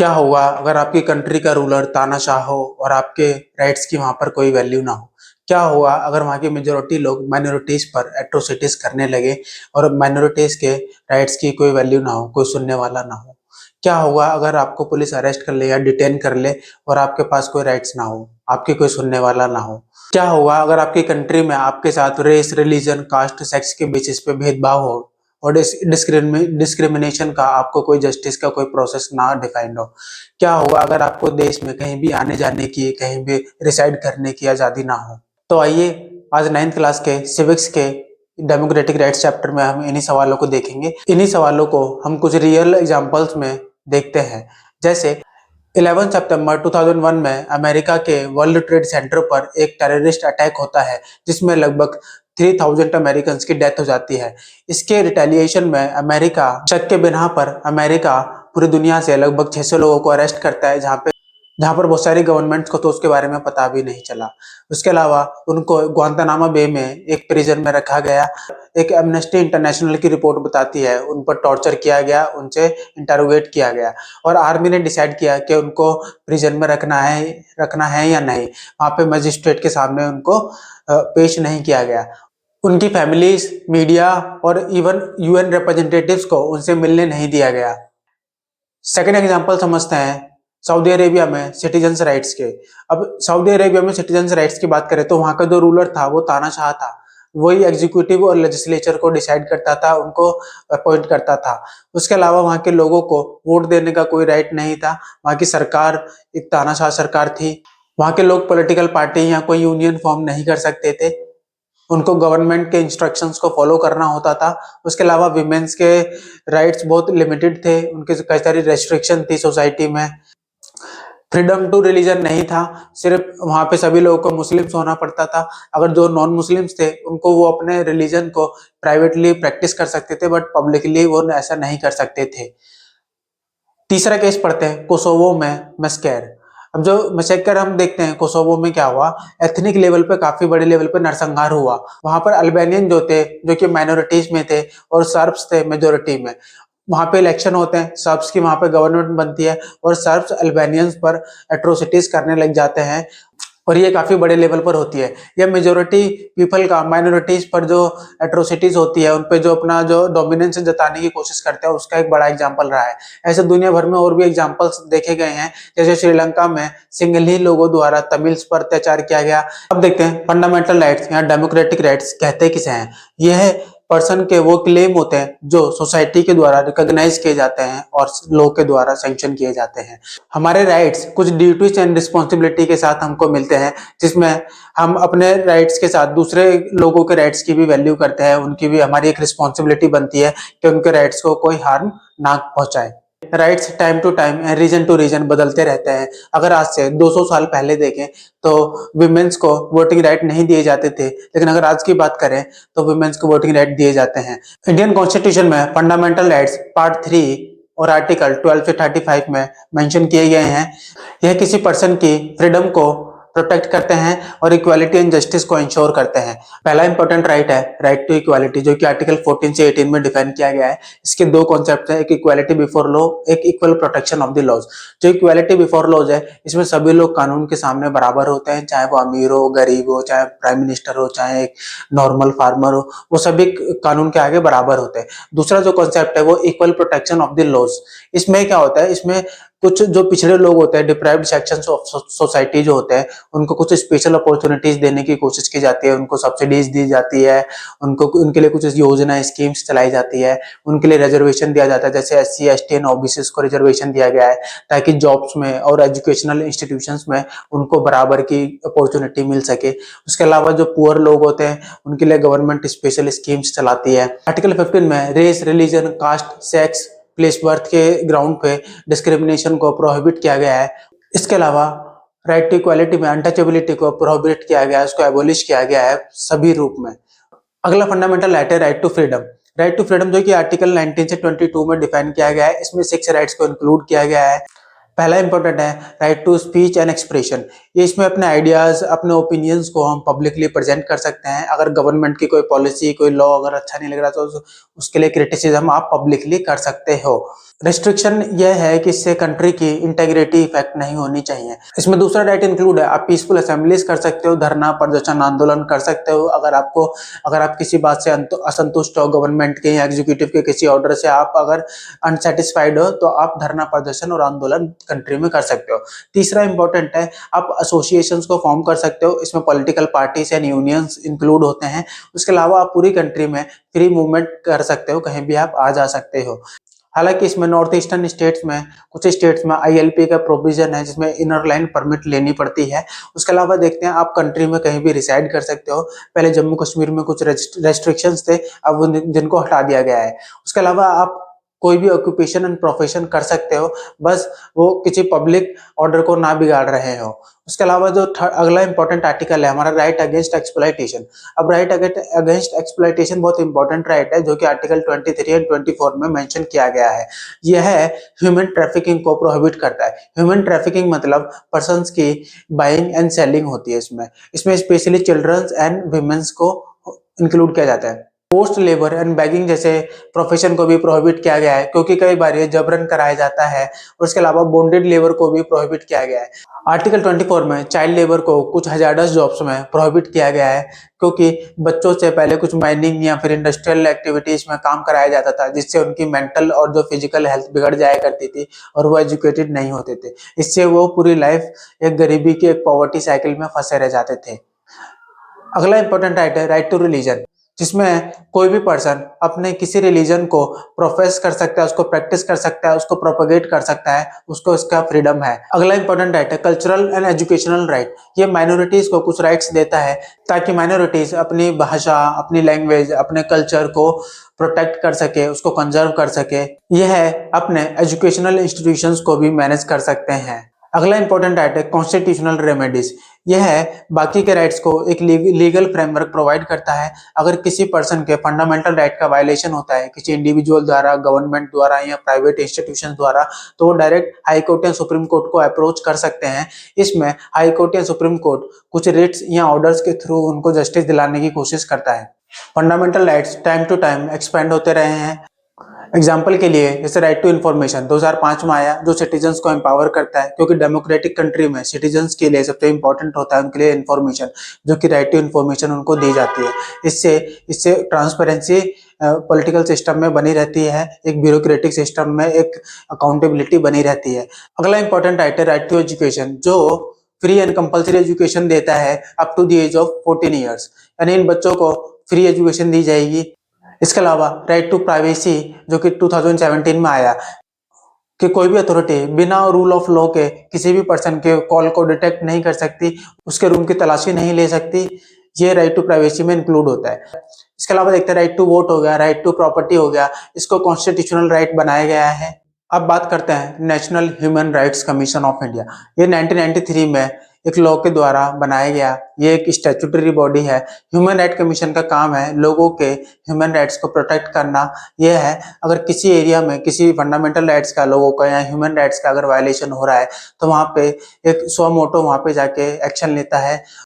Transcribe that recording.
क्या होगा अगर आपकी कंट्री का रूलर तानाशाह हो और आपके राइट्स की वहां पर कोई वैल्यू ना हो? क्या होगा अगर वहां की मेजोरिटी लोग माइनॉरिटीज पर एट्रोसिटीज करने लगे और माइनॉरिटीज के राइट्स की कोई वैल्यू ना हो, कोई सुनने वाला ना हो? क्या होगा अगर आपको पुलिस अरेस्ट कर ले या डिटेन कर ले और आपके पास कोई राइट्स ना हो, आपके कोई सुनने वाला ना हो? क्या होगा अगर आपकी कंट्री में आपके साथ रेस, रिलीजन, कास्ट, सेक्स के बेसिस पे भेदभाव हो और डिस्क्रिमिनेशन का आपको कोई जस्टिस का कोई प्रोसेस ना डिफाइंड हो? क्या होगा अगर आपको देश में कहीं भी आने जाने की, कहीं भी रिसाइड करने की आजादी ना हो? तो आइए आज 9th क्लास के सिविक्स के डेमोक्रेटिक राइट्स चैप्टर में हम इन्हीं सवालों को देखेंगे। इन्हीं सवालों को हम कुछ रियल एग्जांपल्स में देखते हैं। जैसे 11 सितंबर 2001 में अमेरिका के वर्ल्ड ट्रेड सेंटर पर एक टेररिस्ट अटैक होता है जिसमें लगभग 3000 अमेरिकन की डेथ हो जाती है। इसके रिटेलिएशन में अमेरिका शक के बिना पर अमेरिका पूरी दुनिया से लगभग 600 लोगों को अरेस्ट करता है, जहां पर बहुत सारी गवर्नमेंट्स को तो उसके बारे में पता भी नहीं चला। उसके अलावा उनको ग्वांतानामो बे में एक प्रिजन में रखा गया। एक एमनेस्टी इंटरनेशनल की रिपोर्ट बताती है उन पर टॉर्चर किया गया, उनसे इंटरोगेट किया गया और आर्मी ने डिसाइड किया कि उनको प्रिजन में रखना है या नहीं। वहां पे मजिस्ट्रेट के सामने उनको पेश नहीं किया गया। उनकी फैमिलीज, मीडिया और इवन यूएन रिप्रेजेंटेटिव्स को उनसे मिलने नहीं दिया गया। सेकेंड एग्जांपल समझते हैं सऊदी अरेबिया में सिटीजन्स राइट्स के। अब सऊदी अरेबिया में सिटीजन्स राइट्स की बात करें तो वहां का जो रूलर था वो तानाशाह था। वही एग्जीक्यूटिव और लेजिस्लेचर को डिसाइड करता था, उनको अपॉइंट करता था। उसके अलावा वहां के लोगों को वोट देने का कोई राइट नहीं था। वहां की सरकार एक तानाशाह सरकार थी। वहां के लोग पॉलिटिकल पार्टी या कोई यूनियन फॉर्म नहीं कर सकते थे। उनको गवर्नमेंट के इंस्ट्रक्शंस को फॉलो करना होता था। उसके अलावा विमेन्स के राइट्स बहुत लिमिटेड थे, उनके कई सारी रेस्ट्रिक्शन थी सोसाइटी में। फ्रीडम टू रिलीजन नहीं था, सिर्फ वहां पे सभी लोगों को मुस्लिम्स होना पड़ता था। अगर जो नॉन मुस्लिम्स थे उनको वो अपने रिलीजन को प्राइवेटली प्रैक्टिस कर सकते थे बट पब्लिकली वो ऐसा नहीं कर सकते थे। तीसरा केस पढ़ते हैं कोसोवो में मैस्केर। अब जो मैसेकर हम देखते हैं कोसोवो में क्या हुआ, एथनिक लेवल पे काफी बड़े लेवल पे नरसंहार हुआ। वहां पर अल्बानियन जो थे, जो कि माइनॉरिटीज में थे, और सर्ब्स थे मेजोरिटी में। वहां पे इलेक्शन होते हैं, सर्ब्स की वहां पे गवर्नमेंट बनती है और सर्ब्स अल्बानियंस पर एट्रोसिटीज करने लग जाते हैं और ये काफी बड़े लेवल पर होती है। ये मेजोरिटी पीपल का माइनॉरिटीज पर जो एट्रोसिटीज होती है, उन पे जो अपना जो डोमिनेंस जताने की कोशिश करते हैं, उसका एक बड़ा एग्जांपल रहा है। ऐसे दुनिया भर में और भी एग्जांपल्स देखे गए हैं। जैसे श्रीलंका में सिंगली लोगों द्वारा तमिल्स पर अत्याचार किया गया। अब देखते हैं फंडामेंटल राइट्स या डेमोक्रेटिक राइट्स कहते किसे हैं। यह पर्सन के वो क्लेम होते हैं जो सोसाइटी के द्वारा रिकॉग्नाइज किए जाते हैं और लोग के द्वारा सैंक्शन किए जाते हैं। हमारे राइट्स कुछ ड्यूटीज एंड रिस्पॉन्सिबिलिटी के साथ हमको मिलते हैं, जिसमें हम अपने राइट्स के साथ दूसरे लोगों के राइट्स की भी वैल्यू करते हैं। उनकी भी हमारी एक रिस्पॉन्सिबिलिटी बनती है कि उनके राइट्स को कोई हार्म ना पहुंचाए। Rights time to time and reason to reason बदलते रहते हैं। अगर आज से 200 साल पहले देखें तो विमेन्स को वोटिंग राइट नहीं दिए जाते थे, लेकिन अगर आज की बात करें तो विमेन्स को वोटिंग राइट दिए जाते हैं। इंडियन कॉन्स्टिट्यूशन में फंडामेंटल राइट्स पार्ट 3 और आर्टिकल 12 से 35 में मेंशन किए गए हैं। यह किसी पर्सन की फ्रीडम को प्रोटेक्ट करते हैं और इक्वालिटी एंड जस्टिस को इंश्योर करते हैं। पहला इंपॉर्टेंट राइट है राइट टू इक्वालिटी, जो कि आर्टिकल 14 से 18 में डिफाइन किया गया है। इसके दो कॉन्सेप्ट हैं, एक इक्वालिटी बिफोर लॉ, एक equal protection of the laws. जो इक्वालिटी बिफोर लॉज है, इसमें सभी लोग कानून के सामने बराबर होते हैं, चाहे वो अमीर हो, गरीब हो, चाहे प्राइम मिनिस्टर हो, चाहे एक नॉर्मल फार्मर हो, वो सभी कानून के आगे बराबर होते हैं। दूसरा जो कॉन्सेप्ट है वो equal protection of the laws. इसमें क्या होता है, इसमें कुछ जो पिछड़े लोग होते हैं, डिप्राइव्ड सेक्शंस ऑफ सोसाइटी जो होते हैं, उनको कुछ स्पेशल अपॉर्चुनिटीज देने की कोशिश की जाती है, उनको सब्सिडीज दी जाती है, उनको उनके लिए कुछ योजना स्कीम्स चलाई जाती है, उनके लिए रिजर्वेशन दिया जाता है। जैसे SC ST एंड OBC को रिजर्वेशन दिया गया है ताकि जॉब्स में और एजुकेशनल इंस्टीट्यूशंस में उनको बराबर की अपॉर्चुनिटी मिल सके। उसके अलावा जो पुअर लोग होते हैं उनके लिए गवर्नमेंट स्पेशल स्कीम्स चलाती है। आर्टिकल 15 में race, religion, caste, sex, place birth के ग्राउंड पे डिस्क्रिमिनेशन को प्रोहिबिट किया गया है। इसके अलावा राइट टू इक्वालिटी में अनटचेबिलिटी को प्रोहिबिट किया गया है, उसको एबोलिश किया गया है सभी रूप में। अगला फंडामेंटल राइट है right to freedom. Right to freedom जो कि आर्टिकल 19 से 22 में डिफाइन किया गया है। इसमें 6 राइट्स को इंक्लूड किया गया है। पहला इंपॉर्टेंट है right to speech and expression. ये इसमें अपने आइडियाज, अपने ओपिनियंस को हम पब्लिकली प्रेजेंट कर सकते हैं। अगर गवर्नमेंट की कोई पॉलिसी, कोई लॉ अगर अच्छा नहीं लग रहा तो उसके लिए क्रिटिसिज्म आप पब्लिकली कर सकते हो। रिस्ट्रिक्शन यह है कि इससे कंट्री की इंटेग्रिटी इफेक्ट नहीं होनी चाहिए। इसमें दूसरा राइट इंक्लूड है, आप पीसफुल असेंबलीज कर सकते हो, धरना प्रदर्शन आंदोलन कर सकते हो। अगर आप किसी बात से असंतुष्ट हो, गवर्नमेंट के या एग्जीक्यूटिव के किसी ऑर्डर से आप अगर अनसेटिस्फाइड हो, तो आप धरना प्रदर्शन और आंदोलन कंट्री में कर सकते हो। तीसरा इंपॉर्टेंट है, आप एसोसिएशंस को फॉर्म कर सकते हो, इसमें political parties and unions include होते हैं। उसके अलावा आप पूरी कंट्री में फ्री मूवमेंट कर सकते हो, कहीं भी आप आ जा सकते हो। हालांकि इसमें नॉर्थ ईस्टर्न स्टेट्स में, कुछ स्टेट्स में आईएलपी का प्रोविजन है, जिसमें इनर लाइन परमिट लेनी पड़ती है। उसके अलावा देखते हैं, आप कंट्री में कहीं भी रिसाइड कर सकते हो। पहले जम्मू कश्मीर में कुछ रेस्ट्रिक्शंस थे, अब जिनको हटा दिया गया है। उसके अलावा आप कोई भी ऑक्यूपेशन एंड प्रोफेशन कर सकते हो, बस वो किसी पब्लिक ऑर्डर को ना बिगाड़ रहे हो। उसके अलावा जो अगला इंपॉर्टेंट आर्टिकल है हमारा, राइट अगेंस्ट एक्सप्लॉइटेशन। अब राइट अगेंस्ट एक्सप्लॉइटेशन बहुत इंपॉर्टेंट राइट है, जो कि आर्टिकल 23 एंड 24 में मेंशन किया गया है। यह ह्यूमन ट्रैफिकिंग को प्रोहिबिट करता है। ह्यूमन ट्रैफिकिंग मतलब पर्संस की बाइंग एंड सेलिंग होती है। इसमें स्पेशली चिल्ड्रंस एंड विमेंस को इंक्लूड किया जाता है। पोस्ट लेबर एंड बैगिंग जैसे प्रोफेशन को भी प्रोहिबिट किया गया है, क्योंकि कई बार ये जबरन कराया जाता है। और उसके अलावा बॉन्डेड लेबर को भी प्रोहिबिट किया गया है। आर्टिकल 24 में चाइल्ड लेबर को कुछ हजारडस जॉब्स में प्रोहिबिट किया गया है, क्योंकि बच्चों से पहले कुछ माइनिंग या फिर इंडस्ट्रियल एक्टिविटीज में काम कराया जाता था, जिससे उनकी मेंटल और जो फिजिकल हेल्थ बिगड़ जाया करती थी और वो एजुकेटेड नहीं होते थे। इससे वो पूरी लाइफ एक गरीबी की, एक पॉवर्टी साइकिल में फंसे रह जाते थे। अगला इंपॉर्टेंट राइट है राइट टू रिलीजन, जिसमें कोई भी पर्सन अपने किसी रिलीजन को प्रोफेस कर सकता है, उसको प्रैक्टिस कर सकता है, उसको प्रोपेगेट कर सकता है, उसको इसका फ्रीडम है। अगला इंपॉर्टेंट राइट है कल्चरल एंड एजुकेशनल राइट। ये माइनॉरिटीज को कुछ राइट्स देता है, ताकि माइनॉरिटीज अपनी भाषा, अपनी लैंग्वेज, अपने कल्चर को प्रोटेक्ट कर सके, उसको कंजर्व कर सके। यह अपने एजुकेशनल इंस्टीट्यूशंस को भी मैनेज कर सकते हैं। अगला इंपॉर्टेंट राइट है कॉन्स्टिट्यूशनल रेमेडीज। यह बाकी के राइट्स को एक लीगल फ्रेमवर्क प्रोवाइड करता है। अगर किसी पर्सन के फंडामेंटल राइट का वायलेशन होता है, किसी इंडिविजुअल द्वारा, गवर्नमेंट द्वारा या प्राइवेट इंस्टीट्यूशन द्वारा, तो वो डायरेक्ट हाई कोर्ट या सुप्रीम कोर्ट को अप्रोच कर सकते हैं। इसमें हाई कोर्ट या सुप्रीम कोर्ट कुछ रिट्स या ऑर्डर्स के थ्रू उनको जस्टिस दिलाने की कोशिश करता है। Fundamental rights time to time expand होते रहे हैं। एग्जाम्पल के लिए जैसे राइट टू इन्फॉर्मेशन 2005 में आया, जो सिटीजन्स को एम्पावर करता है, क्योंकि डेमोक्रेटिक कंट्री में सिटीजन्स के लिए सबसे इंपॉर्टेंट होता है उनके लिए इन्फॉर्मेशन, जो कि राइट टू इन्फॉर्मेशन उनको दी जाती है। इससे इससे ट्रांसपेरेंसी पॉलिटिकल सिस्टम में बनी रहती है, एक ब्यूरोक्रेटिक सिस्टम में एक अकाउंटेबिलिटी बनी रहती है। अगला इंपॉर्टेंट राइट है राइट टू एजुकेशन, जो फ्री एंड कंपल्सरी एजुकेशन देता है up to the age of 14 years, यानी इन बच्चों को फ्री एजुकेशन दी जाएगी। इसके अलावा राइट टू प्राइवेसी, जो कि 2017 में आया, कि कोई भी अथॉरिटी बिना रूल ऑफ लॉ के किसी भी पर्सन के कॉल को डिटेक्ट नहीं कर सकती, उसके रूम की तलाशी नहीं ले सकती। ये राइट टू प्राइवेसी में इंक्लूड होता है। इसके अलावा देखते हैं राइट टू वोट हो गया, राइट टू प्रॉपर्टी हो गया, इसको कॉन्स्टिट्यूशनल राइट बनाया गया है। अब बात करते हैं national human rights commission of India. ये 1993 में एक लॉ के द्वारा बनाया गया, ये एक स्टैट्यूटरी बॉडी है। ह्यूमन राइट कमीशन का काम है लोगों के ह्यूमन राइट्स को प्रोटेक्ट करना। यह है, अगर किसी एरिया में किसी फंडामेंटल राइट्स का, लोगों का या ह्यूमन राइट्स का अगर वायलेशन हो रहा है, तो वहाँ पे एक सो मोटो वहाँ पे जाके एक्शन लेता है